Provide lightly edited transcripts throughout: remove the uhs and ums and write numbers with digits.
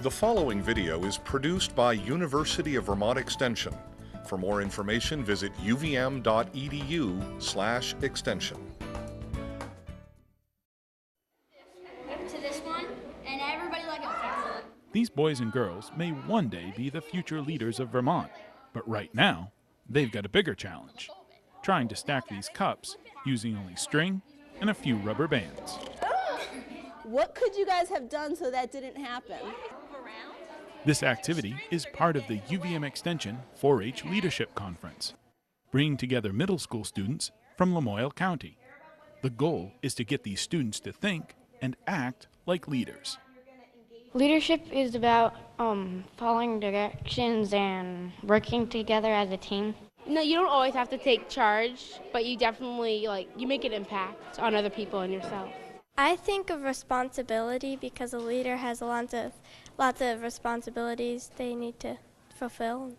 The following video is produced by University of Vermont Extension. For more information, visit uvm.edu/extension. To this one, and everybody like it. These boys and girls may one day be the future leaders of Vermont, but right now, they've got a bigger challenge, trying to stack these cups using only string and a few rubber bands. What could you guys have done so that didn't happen? This activity is part of the UVM Extension 4-H Leadership Conference, bringing together middle school students from Lamoille County. The goal is to get these students to think and act like leaders. Leadership is about following directions and working together as a team. No, you don't always have to take charge, but you definitely, you make an impact on other people and yourself. I think of responsibility because a leader has lots of responsibilities they need to fulfill.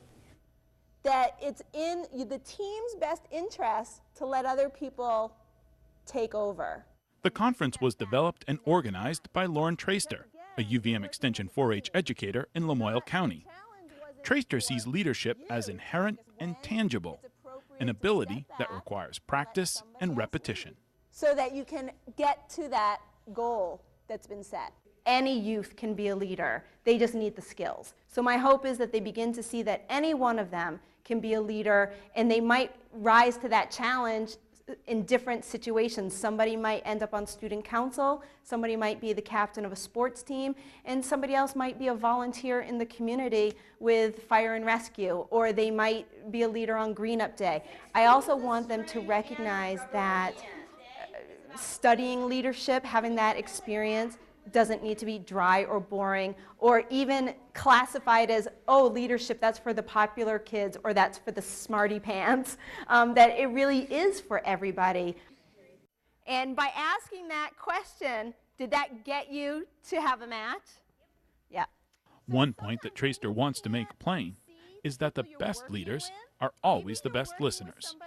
That it's in the team's best interest to let other people take over. The conference was developed and organized by Lauren Traster, a UVM Extension 4-H educator in Lamoille County. Traster sees leadership as inherent and tangible, an ability that requires practice and repetition. So that you can get to that goal that's been set. Any youth can be a leader. They just need the skills. So my hope is that they begin to see that any one of them can be a leader, and they might rise to that challenge in different situations. Somebody might end up on student council, somebody might be the captain of a sports team, and somebody else might be a volunteer in the community with fire and rescue, or they might be a leader on Green Up Day. I also want them to recognize that studying leadership, having that experience, doesn't need to be dry or boring or even classified as, oh, leadership, that's for the popular kids or that's for the smarty pants, that it really is for everybody. And by asking that question, did that get you to have a match? Yeah. One point that Traster wants to make plain is that the best leaders are always the best listeners,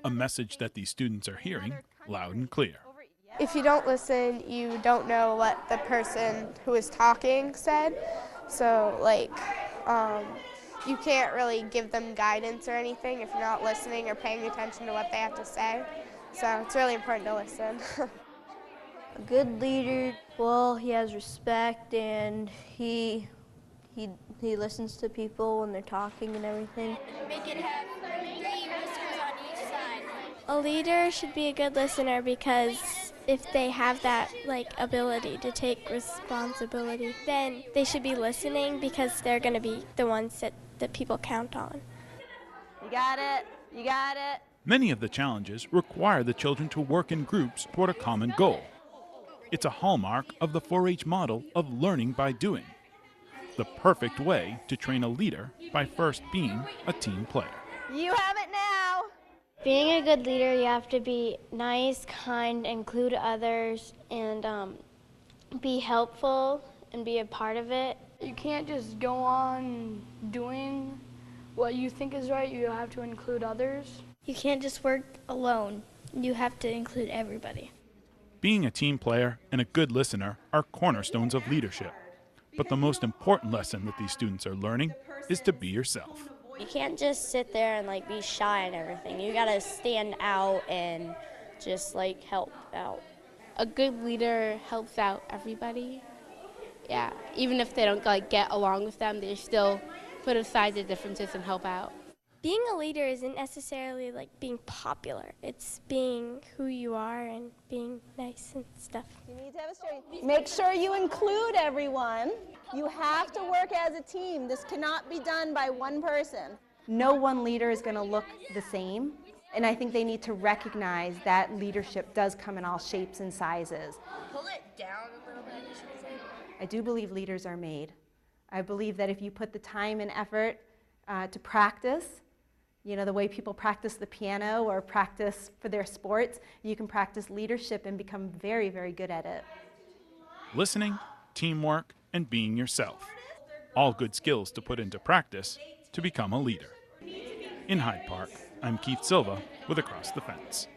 a message that these students are hearing loud and clear. If you don't listen, you don't know what the person who is talking said. So, you can't really give them guidance or anything if you're not listening or paying attention to what they have to say. So it's really important to listen. A good leader, well, he has respect and he listens to people when they're talking and everything. Make it have 3 listeners on each side. A leader should be a good listener because if they have that ability to take responsibility, then they should be listening because they're going to be the ones that people count on. You got it. You got it. Many of the challenges require the children to work in groups toward a common goal. It's a hallmark of the 4-H model of learning by doing, the perfect way to train a leader by first being a team player. You have it now. Being a good leader, you have to be nice, kind, include others, and be helpful and be a part of it. You can't just go on doing what you think is right. You have to include others. You can't just work alone. You have to include everybody. Being a team player and a good listener are cornerstones of leadership. But the most important lesson that these students are learning is to be yourself. You can't just sit there and be shy and everything. You gotta stand out and just help out. A good leader helps out everybody. Yeah, even if they don't get along with them, they still put aside the differences and help out. Being a leader isn't necessarily being popular. It's being who you are and being nice and stuff. You need to have a story. Make sure you include everyone. You have to work as a team. This cannot be done by one person. No one leader is going to look the same, and I think they need to recognize that leadership does come in all shapes and sizes. Pull it down a little bit, you should say. I do believe leaders are made. I believe that if you put the time and effort to practice, the way people practice the piano or practice for their sports, you can practice leadership and become very, very good at it. Listening, teamwork, and being yourself. All good skills to put into practice to become a leader. In Hyde Park, I'm Keith Silva with Across the Fence.